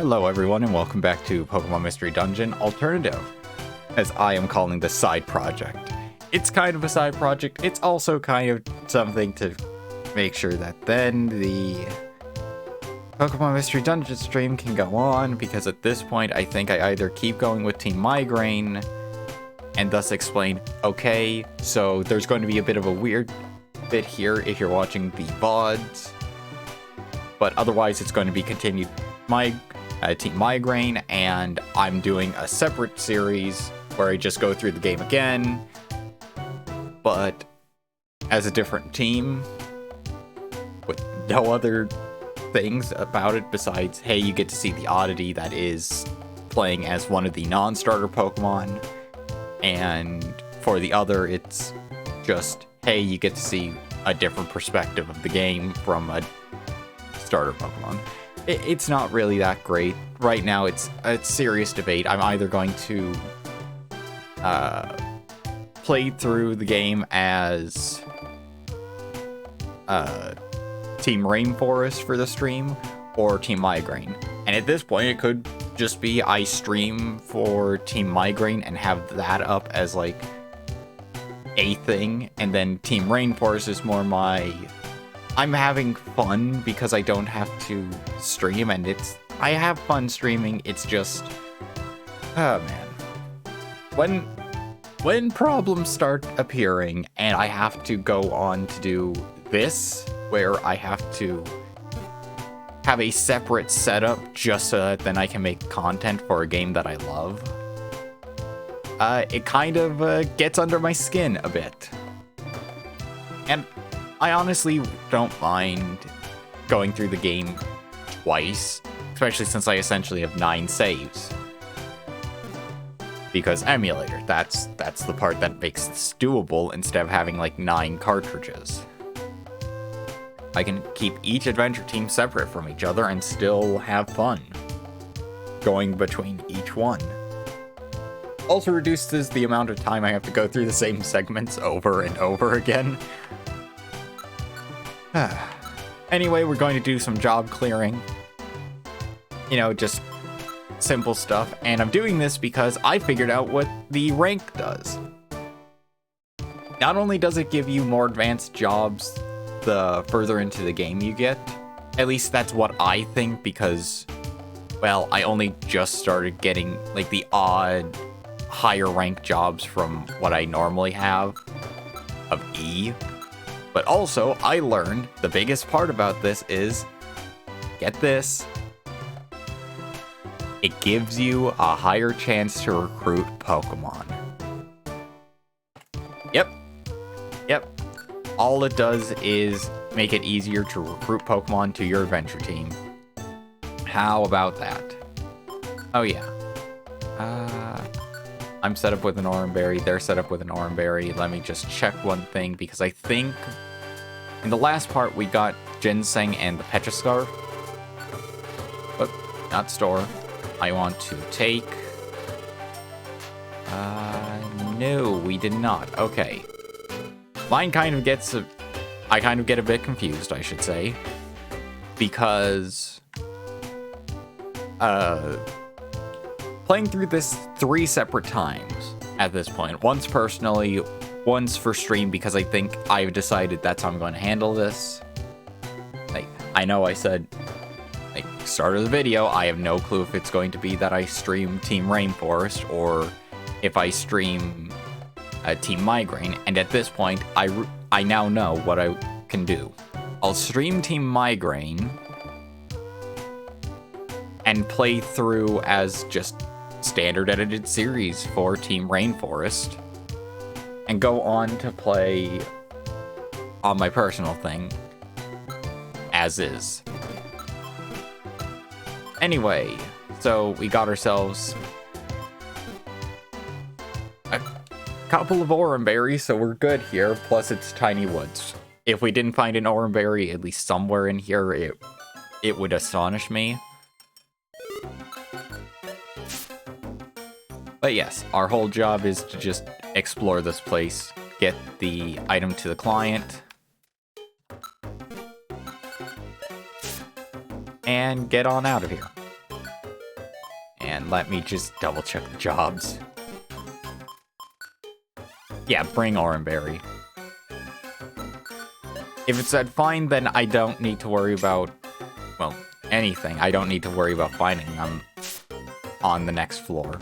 Hello everyone and welcome back to Pokemon Mystery Dungeon Alternative, as I am calling this side project. It's kind of a side project, it's also kind of something to make sure that then the Pokemon Mystery Dungeon stream can go on, because at this point I think I either keep going with Team Migraine and thus explain, okay, so there's going to be a bit of a weird bit here if you're watching the VODs, but otherwise it's going to be continued Team Migraine, and I'm doing a separate series where I just go through the game again, but as a different team, with no other things about it besides, hey, you get to see the oddity that is playing as one of the non-starter Pokemon, and for the other, it's just, hey, you get to see a different perspective of the game from a starter Pokemon. It's not really that great. Right now, it's a serious debate. I'm either going to play through the game as Team Rainforest for the stream, or Team Migraine. And at this point, it could just be I stream for Team Migraine and have that up as like a thing, and then Team Rainforest is more my... I'm having fun because I don't have to stream, and I have fun streaming, it's just, oh man. When problems start appearing and I have to go on to do this, where I have to have a separate setup just so that then I can make content for a game that I love, it kind of gets under my skin a bit. And I honestly don't mind going through the game twice, especially since I essentially have 9 saves. Because emulator, that's the part that makes this doable instead of having like 9 cartridges. I can keep each adventure team separate from each other and still have fun going between each one. Also reduces the amount of time I have to go through the same segments over and over again. Anyway, we're going to do some job clearing. You know, just simple stuff. And I'm doing this because I figured out what the rank does. Not only does it give you more advanced jobs the further into the game you get, at least that's what I think, because, well, I only just started getting like the odd higher rank jobs from what I normally have of E. But also, I learned the biggest part about this is, get this, it gives you a higher chance to recruit Pokemon. Yep. All it does is make it easier to recruit Pokemon to your adventure team. How about that? Oh yeah. I'm set up with an Oranberry, they're set up with an Oranberry. Let me just check one thing, because I think in the last part we got Ginseng and the Petroscarf. But not store. I want to take... no, we did not. Okay. Mine kind of gets I kind of get a bit confused, I should say. Because... playing through this 3 separate times at this point. Once personally, once for stream, because I think I've decided that's how I'm going to handle this. Like, I know I said, like, start of the video, I have no clue if it's going to be that I stream Team Rainforest or if I stream Team Migraine, and at this point, I now know what I can do. I'll stream Team Migraine and play through as just standard edited series for Team Rainforest, and go on to play on my personal thing as is. Anyway, so we got ourselves a couple of Oranberries, so we're good here, plus it's tiny woods. If we didn't find an Oranberry, at least somewhere in here, it would astonish me. But yes, our whole job is to just explore this place, get the item to the client, and get on out of here. And let me just double check the jobs. Yeah, bring Oranberry. If it said find, then I don't need to worry about, well, anything. I don't need to worry about finding them on the next floor.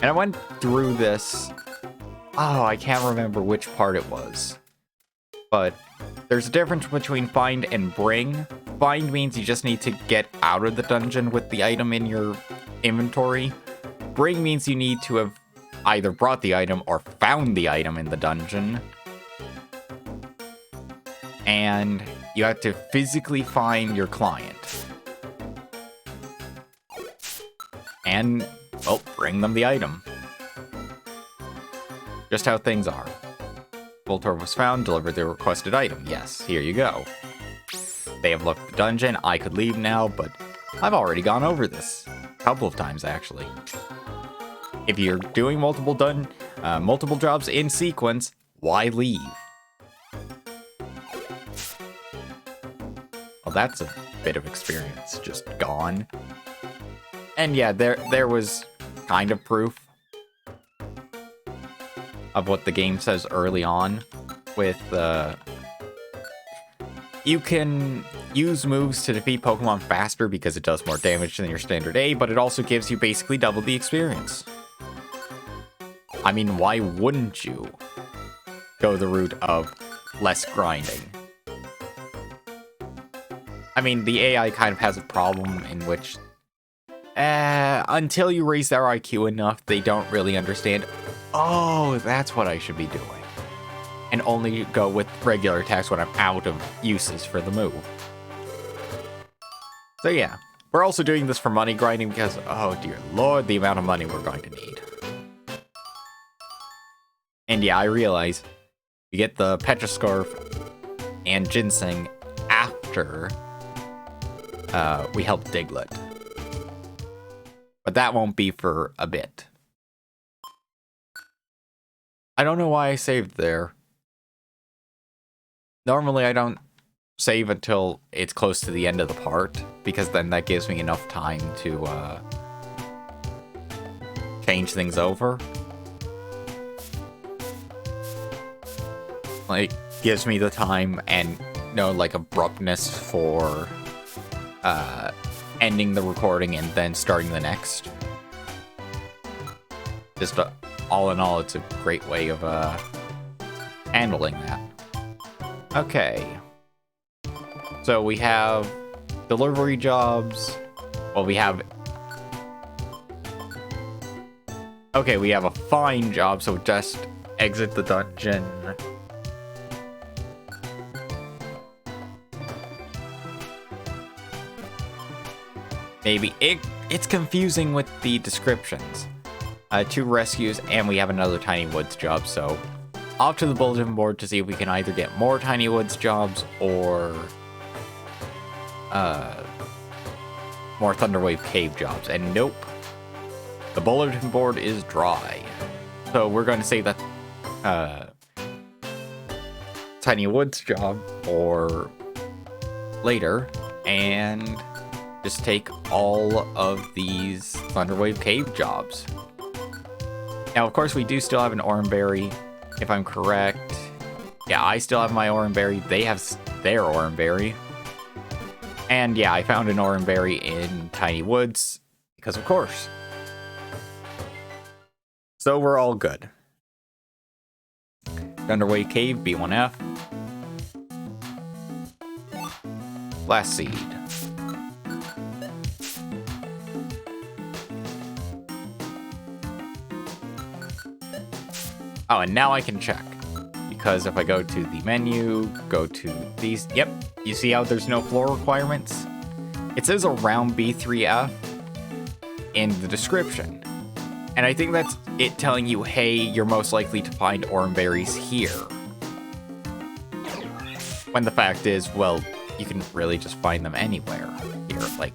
And I went through this. Oh, I can't remember which part it was. But there's a difference between find and bring. Find means you just need to get out of the dungeon with the item in your inventory. Bring means you need to have either brought the item or found the item in the dungeon. And you have to physically find your client. And, well, bring them the item. Just how things are. Voltor was found, deliver the requested item. Yes, here you go. They have looked at the dungeon. I could leave now, but I've already gone over this. A couple of times, actually. If you're doing multiple jobs in sequence, why leave? Well, that's a bit of experience just gone. And yeah, there was kind of proof of what the game says early on with you can use moves to defeat Pokemon faster because it does more damage than your standard A, but it also gives you basically double the experience. I mean, why wouldn't you go the route of less grinding? I mean, the AI kind of has a problem in which until you raise their IQ enough, they don't really understand, oh, that's what I should be doing. And only go with regular attacks when I'm out of uses for the move. So yeah, we're also doing this for money grinding because, oh dear lord, the amount of money we're going to need. And yeah, I realize you get the Petroscarf and Ginseng after we help Diglett. But that won't be for a bit. I don't know why I saved there. Normally I don't save until it's close to the end of the part, because then that gives me enough time to change things over. Like, gives me the time and no, like, abruptness for ending the recording and then starting the next. Just all in all, it's a great way of handling that. Okay. So we have delivery jobs. Well, we have... Okay, we have a fine job, so just exit the dungeon. Maybe it's confusing with the descriptions. 2 rescues, and we have another Tiny Woods job, so off to the bulletin board to see if we can either get more Tiny Woods jobs or more Thunderwave Cave jobs. And nope, the bulletin board is dry. So we're going to save that Tiny Woods job for later, and just take all of these Thunderwave Cave jobs. Now, of course, we do still have an Oranberry, if I'm correct. Yeah, I still have my Oranberry. They have their Oranberry. And yeah, I found an Oranberry in Tiny Woods, because of course. So we're all good. Thunderwave Cave, B1F. Last Seed. Oh, and now I can check. Because if I go to the menu, go to these... Yep, you see how there's no floor requirements? It says around B3F in the description. And I think that's it telling you, hey, you're most likely to find Oranberries here. When the fact is, well, you can really just find them anywhere here. Like,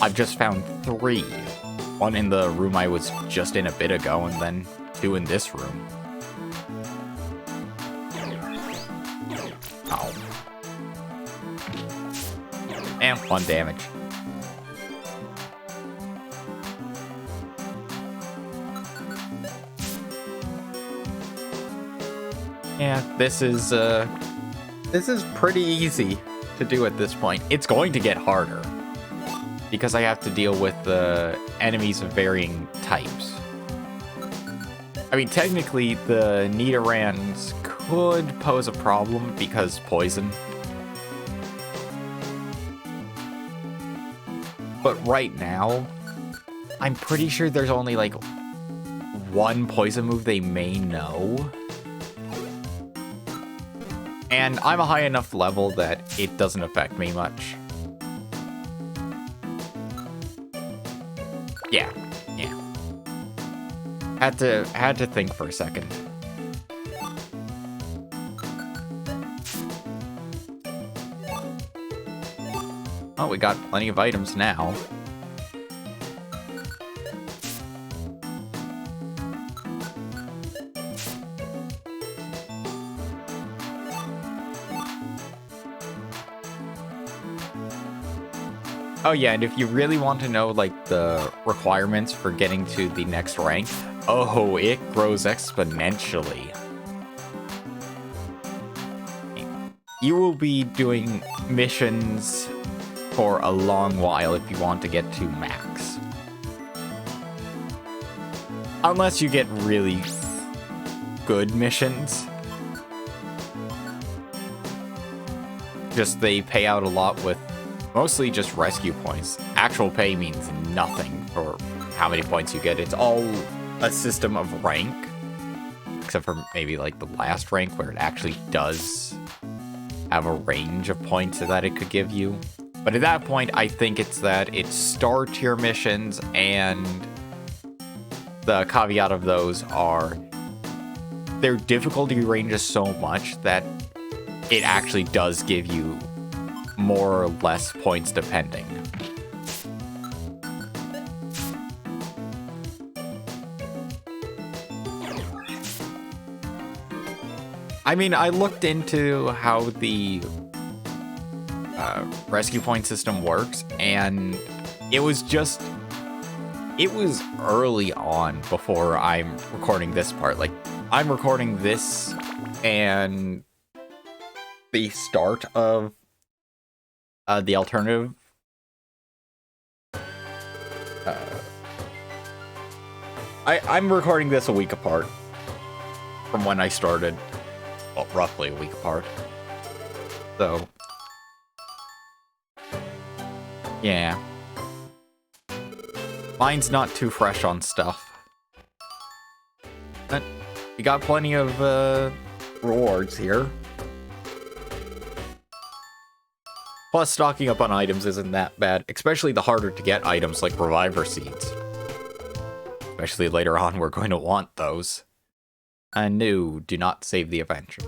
I've just found 3. 1 in the room I was just in a bit ago, and then 2 in this room. And 1 damage. Yeah, this is pretty easy to do at this point. It's going to get harder because I have to deal with the enemies of varying types. I mean, technically, the Nidorans could pose a problem because poison. But right now, I'm pretty sure there's only like 1 poison move they may know. And I'm a high enough level that it doesn't affect me much. Yeah. Had to think for a second. Oh, we got plenty of items now. Oh yeah, and if you really want to know, like, the requirements for getting to the next rank, oh, it grows exponentially. You will be doing missions for a long while if you want to get to max. Unless you get really good missions. Just they pay out a lot with mostly just rescue points. Actual pay means nothing for how many points you get. It's all a system of rank. Except for maybe like the last rank where it actually does have a range of points that it could give you. But at that point, I think it's that it's star tier missions, and the caveat of those are their difficulty ranges so much that it actually does give you more or less points depending. I mean, I looked into how the rescue point system works, and it was early on before I'm recording this part. Like, I'm recording this and the start of the alternative. I'm recording this a week apart from when I started. Well, roughly a week apart. So, yeah. Mine's not too fresh on stuff. But we got plenty of rewards here. Plus, stocking up on items isn't that bad, especially the harder to get items like Reviver Seeds. Especially later on, we're going to want those. And no, do not save the adventure.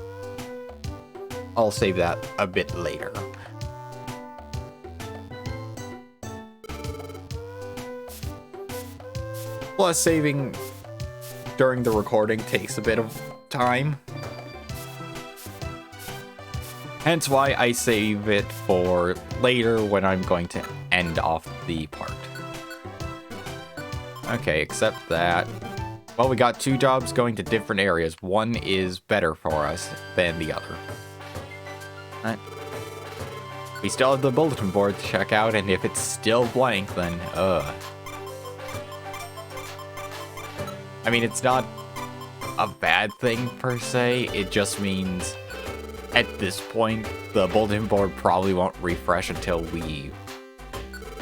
I'll save that a bit later. Plus, saving during the recording takes a bit of time. Hence why I save it for later when I'm going to end off the part. Okay, except that, well, we got 2 jobs going to different areas. One is better for us than the other. Right. We still have the bulletin board to check out, and if it's still blank, then, I mean, it's not a bad thing, per se. It just means, at this point, the bulletin board probably won't refresh until we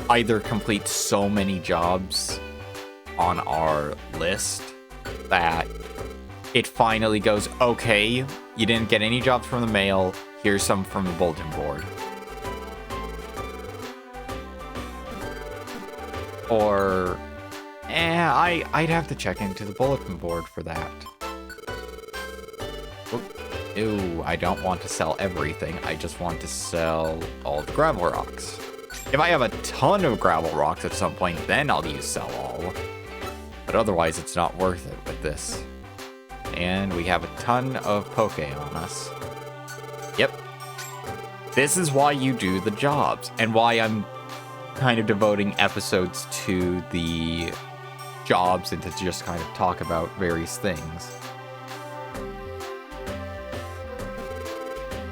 either complete so many jobs on our list that it finally goes, okay, you didn't get any jobs from the mail, here's some from the bulletin board. Or, I'd have to check into the bulletin board for that. Ew, I don't want to sell everything, I just want to sell all the gravel rocks. If I have a ton of gravel rocks at some point, then I'll use sell all. But otherwise, it's not worth it with this. And we have a ton of poke on us. Yep. This is why you do the jobs, and why I'm kind of devoting episodes to the jobs and to just kind of talk about various things.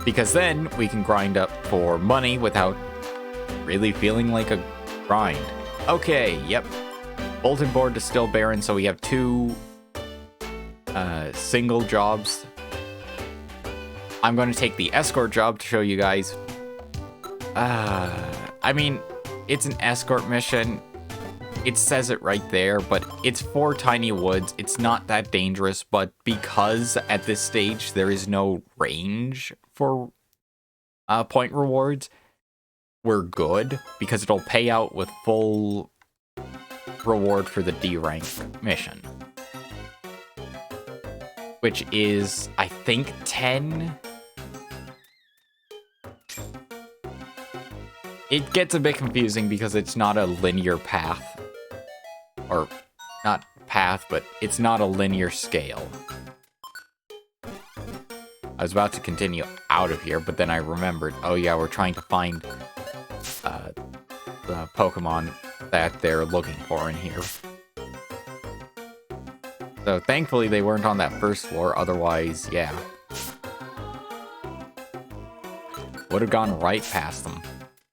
Because then we can grind up for money without really feeling like a grind. Okay, yep. Bulletin board is still barren, so we have 2 single jobs. I'm going to take the escort job to show you guys. I mean, it's an escort mission. It says it right there, but it's 4 tiny woods. It's not that dangerous, but because at this stage there is no range for point rewards, we're good, because it'll pay out with full reward for the D rank mission. Which is, I think, 10. It gets a bit confusing because it's not a linear path. Or, not path, but it's not a linear scale. I was about to continue out of here, but then I remembered, oh yeah, we're trying to find the Pokemon that they're looking for in here. So thankfully they weren't on that first floor, otherwise, yeah. Would have gone right past them.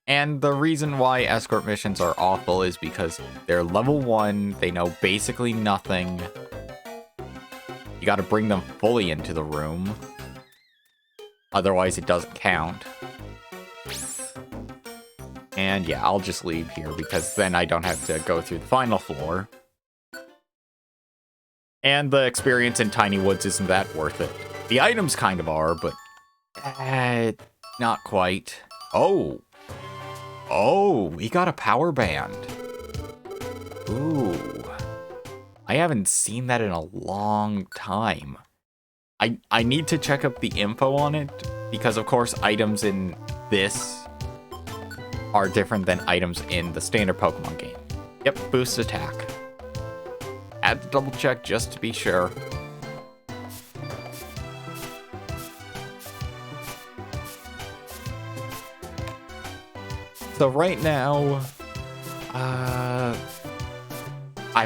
And the reason why escort missions are awful is because they're level 1, they know basically nothing. You gotta bring them fully into the room. Otherwise it doesn't count. And yeah, I'll just leave here because then I don't have to go through the final floor. And the experience in Tiny Woods isn't that worth it. The items kind of are, but not quite. Oh, we got a power band. Ooh. I haven't seen that in a long time. I need to check up the info on it, because of course items in this are different than items in the standard Pokemon game. Yep, boost attack. Had to double check just to be sure. So right now, I'm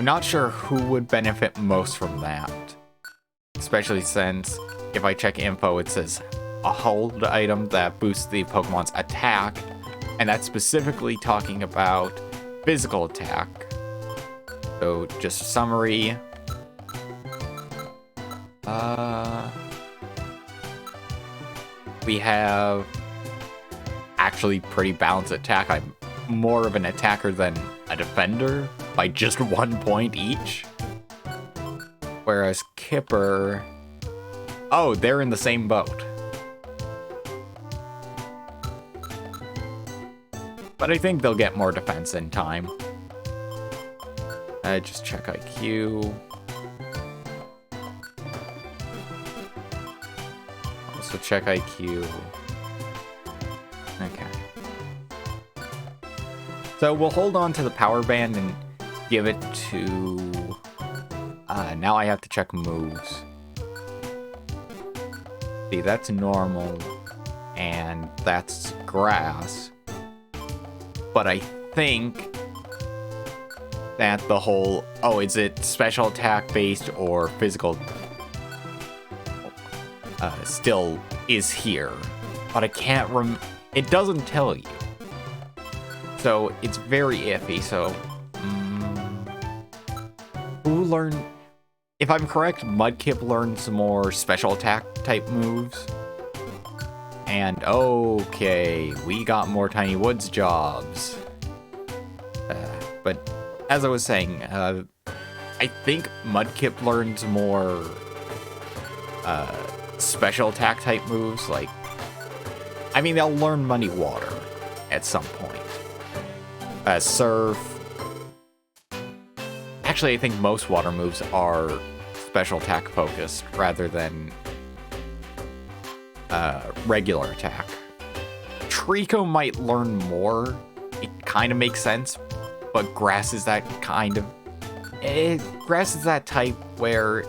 not sure who would benefit most from that. Especially since, if I check info, it says a hold item that boosts the Pokemon's attack, and that's specifically talking about physical attack. So, just a summary. We have actually pretty balanced attack. I'm more of an attacker than a defender by just 1 point each. Whereas Kipper... Oh, they're in the same boat. But I think they'll get more defense in time. Just check IQ. Also check IQ. Okay. So we'll hold on to the power band and give it to... now I have to check moves. See, that's normal. And that's grass. But I think that the whole, oh, is it special attack based or physical, still is here. But I can't it doesn't tell you. So it's very iffy, so who learned, if I'm correct, Mudkip learned some more special attack type moves. And okay, we got more Tiny Woods jobs. But as I was saying, I think Mudkip learns more special attack type moves. Like, I mean, they'll learn Muddy Water at some point. Surf. Actually, I think most water moves are special attack focused rather than regular attack. Trico might learn more. It kind of makes sense, but Grass is that kind of... Grass is that type where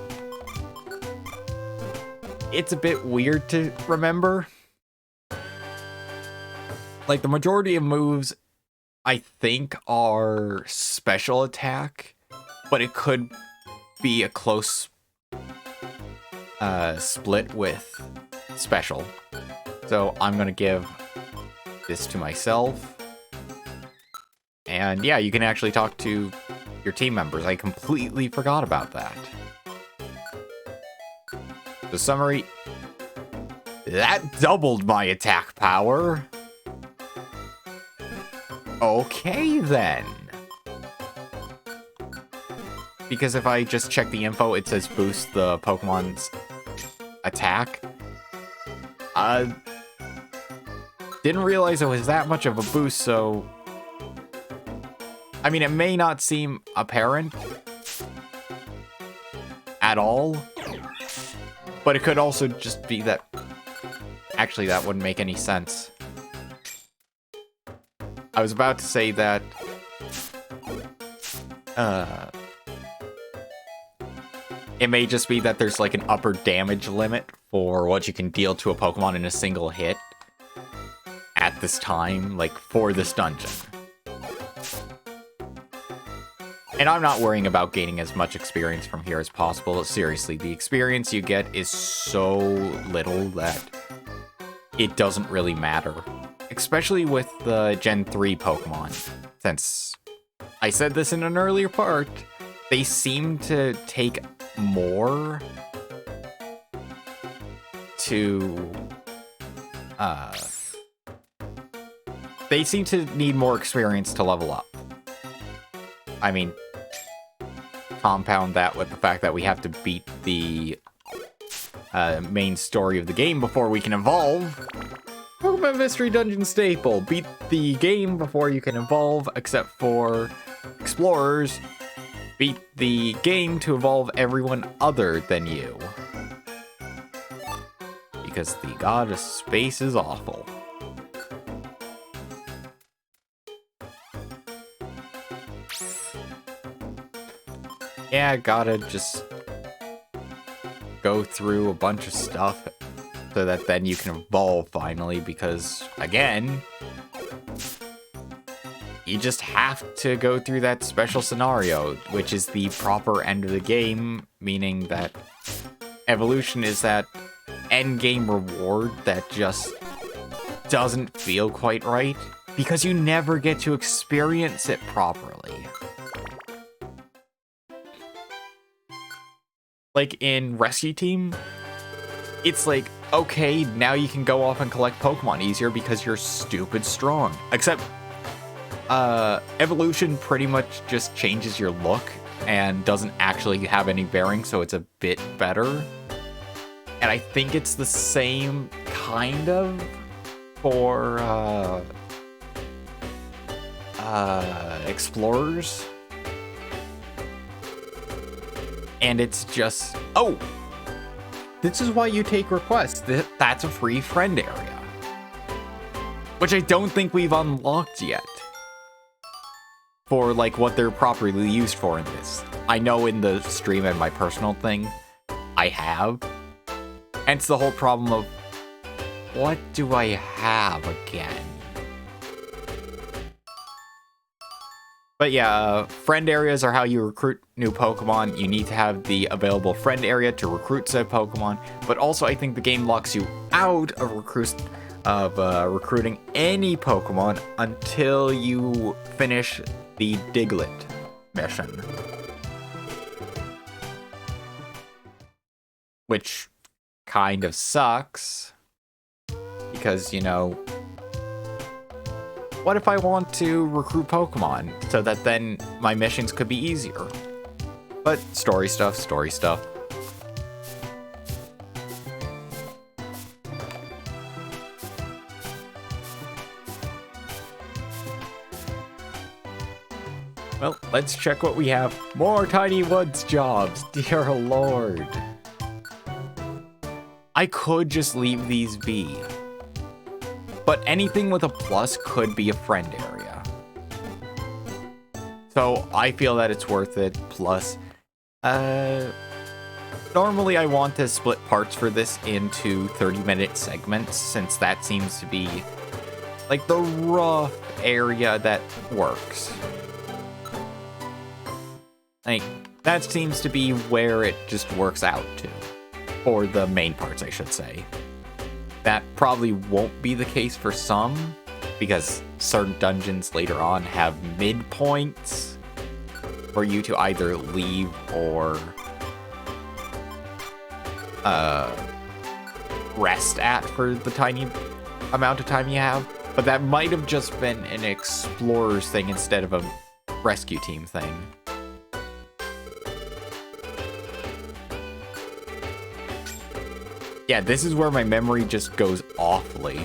it's a bit weird to remember. Like, the majority of moves, I think, are special attack, but it could be a close split with special. So I'm gonna give this to myself. And yeah, you can actually talk to your team members. I completely forgot about that. The summary, that doubled my attack power. Okay, then. Because if I just check the info, it says boost the Pokemon's attack. Didn't realize it was that much of a boost, so... I mean, it may not seem apparent at all, but it could also just be that... Actually, that wouldn't make any sense. I was about to say that... It may just be that there's like an upper damage limit for what you can deal to a Pokemon in a single hit at this time, like for this dungeon. And I'm not worrying about gaining as much experience from here as possible. Seriously, the experience you get is so little that it doesn't really matter. Especially with the Gen 3 Pokemon. Since I said this in an earlier part, they seem to take more to... They seem to need more experience to level up. I mean, compound that with the fact that we have to beat the main story of the game before we can evolve. Pokemon Mystery Dungeon staple. Beat the game before you can evolve, except for explorers. Beat the game to evolve everyone other than you. Because the god of space is awful. Yeah, gotta just go through a bunch of stuff so that then you can evolve finally, because, again, you just have to go through that special scenario, which is the proper end of the game, meaning that evolution is that end game reward that just doesn't feel quite right, because you never get to experience it properly. Like in Rescue Team, it's like, okay, now you can go off and collect Pokemon easier because you're stupid strong. Except, evolution pretty much just changes your look and doesn't actually have any bearing, so it's a bit better. And I think it's the same kind of for, explorers. And it's just, oh, this is why you take requests. That's a free friend area. Which I don't think we've unlocked yet. For like what they're properly used for in this. I know in the stream and my personal thing, I have. And it's the whole problem of, what do I have again? But yeah, friend areas are how you recruit new Pokemon. You need to have the available friend area to recruit said Pokemon. But also, I think the game locks you out of recruiting any Pokemon until you finish the Diglett mission. Which kind of sucks. Because, you know, what if I want to recruit Pokemon so that then my missions could be easier? But story stuff, story stuff. Well, let's check what we have. More Tiny Woods jobs, dear lord. I could just leave these be. But anything with a plus could be a friend area. So I feel that it's worth it. Plus, normally I want to split parts for this into 30-minute segments, since that seems to be like the rough area that works. Like, that seems to be where it just works out to. For the main parts, I should say. That probably won't be the case for some, because certain dungeons later on have midpoints for you to either leave or rest at for the tiny amount of time you have. But that might have just been an explorer's thing instead of a rescue team thing. Yeah, this is where my memory just goes awfully.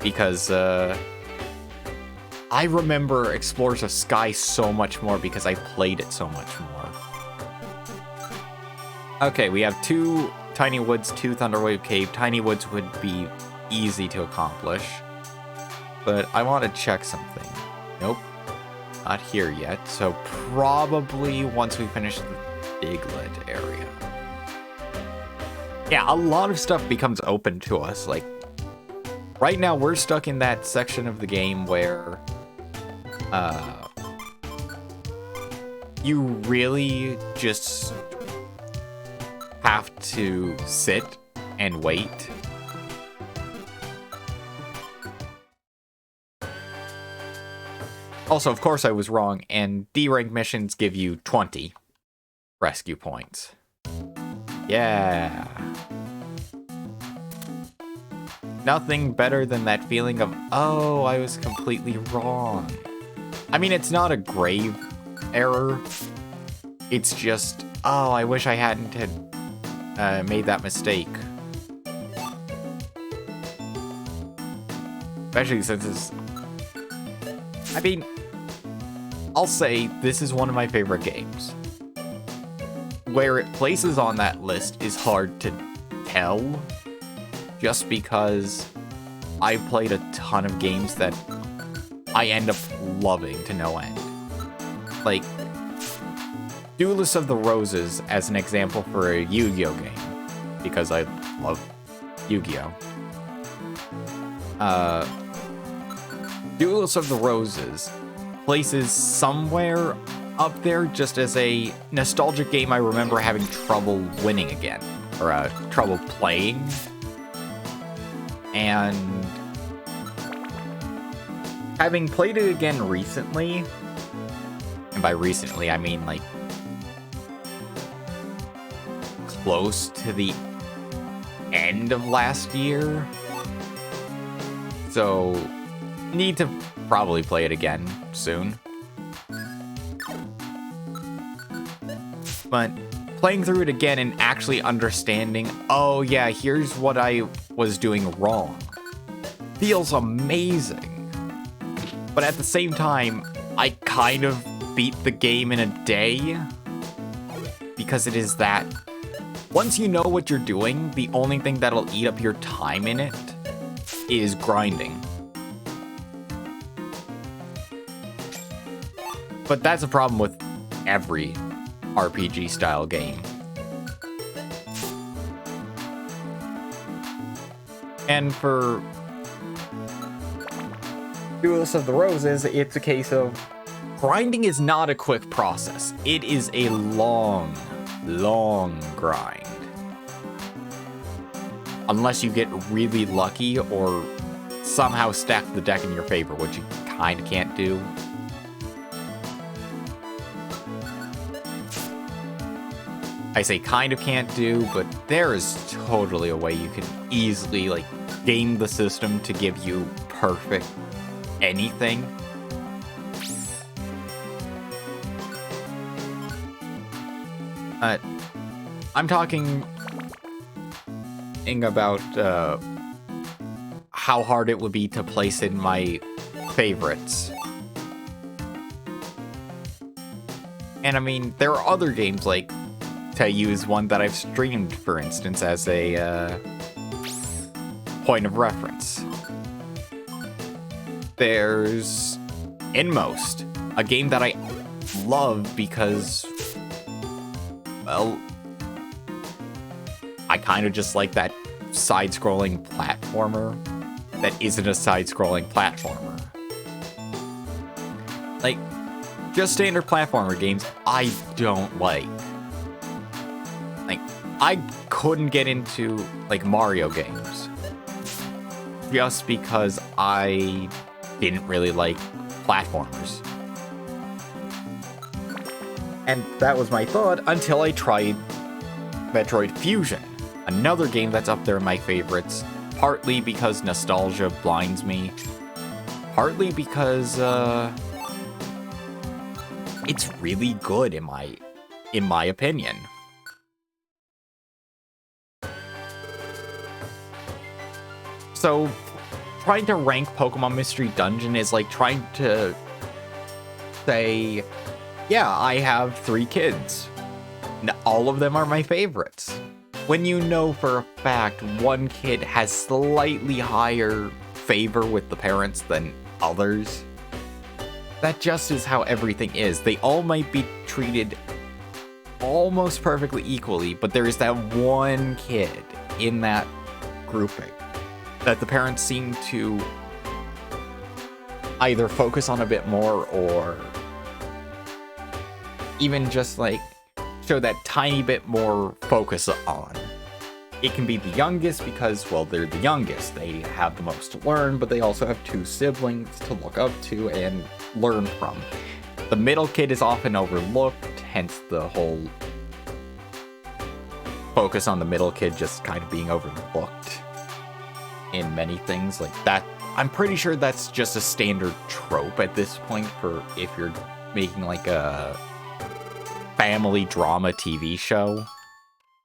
Because, I remember Explorers of Sky so much more because I played it so much more. Okay, we have 2 Tiny Woods, 2 Thunderwave Cave. Tiny Woods would be easy to accomplish. But I want to check something. Nope. Not here yet. So probably once we finish the Biglet area. Yeah, a lot of stuff becomes open to us. Like, right now we're stuck in that section of the game where you really just have to sit and wait. Also, of course I was wrong, and D-rank missions give you 20 rescue points. Yeah. Nothing better than that feeling of, oh, I was completely wrong. I mean, it's not a grave error. It's just, oh, I wish I hadn't had made that mistake. Especially since it's... I mean, I'll say this is one of my favorite games. Where it places on that list is hard to tell, just because I played a ton of games that I end up loving to no end. Like, Duelist of the Roses as an example for a Yu-Gi-Oh game, because I love Yu-Gi-Oh. Duelist of the Roses places somewhere up there just as a nostalgic game I remember having trouble winning again, or trouble playing. And having played it again recently, and by recently I mean like close to the end of last year, so need to probably play it again soon. But playing through it again and actually understanding, oh yeah, here's what I was doing wrong, feels amazing. But at the same time, I kind of beat the game in a day, because it is that, once you know what you're doing, the only thing that'll eat up your time in it is grinding. But that's a problem with every RPG style game. And for Duelist of the Roses, it's a case of grinding is not a quick process. It is a long, long grind. Unless you get really lucky or somehow stack the deck in your favor, which you kind of can't do. I say kind of can't do, but there is totally a way you can easily, like, game the system to give you perfect anything. I'm talking about how hard it would be to place in my favorites. And I mean, there are other games, like, to use one that I've streamed, for instance, as a point of reference. There's Inmost, a game that I love because, well, I kind of just like that side-scrolling platformer that isn't a side-scrolling platformer. Like, just standard platformer games, I don't like. Like, I couldn't get into, like, Mario games. Just because I didn't really like platformers. And that was my thought until I tried Metroid Fusion, another game that's up there in my favorites, partly because nostalgia blinds me, partly because it's really good in my opinion. So, trying to rank Pokemon Mystery Dungeon is like trying to say, yeah, I have 3 kids. All of them are my favorites. When you know for a fact one kid has slightly higher favor with the parents than others, that just is how everything is. They all might be treated almost perfectly equally, but there is that one kid in that grouping that the parents seem to either focus on a bit more or even just like show that tiny bit more focus on. It can be the youngest because, well, they're the youngest. They have the most to learn, but they also have 2 siblings to look up to and learn from. The middle kid is often overlooked, hence the whole focus on the middle kid just kind of being overlooked in many things like that. I'm pretty sure that's just a standard trope at this point for if you're making like a family drama TV show.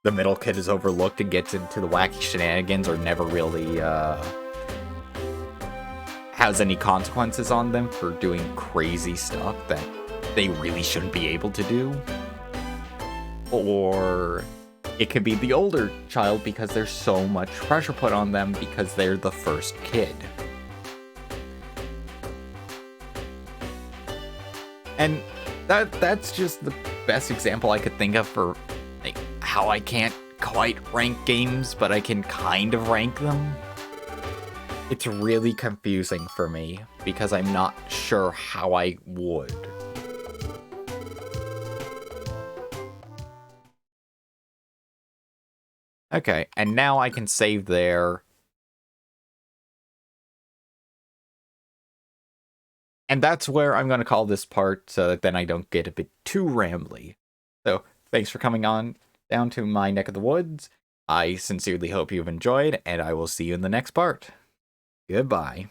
The middle kid is overlooked and gets into the wacky shenanigans or never really has any consequences on them for doing crazy stuff that they really shouldn't be able to do. Or it could be the older child because there's so much pressure put on them because they're the first kid. And that's just the best example I could think of for like how I can't quite rank games, but I can kind of rank them. It's really confusing for me because I'm not sure how I would. Okay, and now I can save there. And that's where I'm going to call this part so that then I don't get a bit too rambly. So, thanks for coming on down to my neck of the woods. I sincerely hope you've enjoyed, and I will see you in the next part. Goodbye.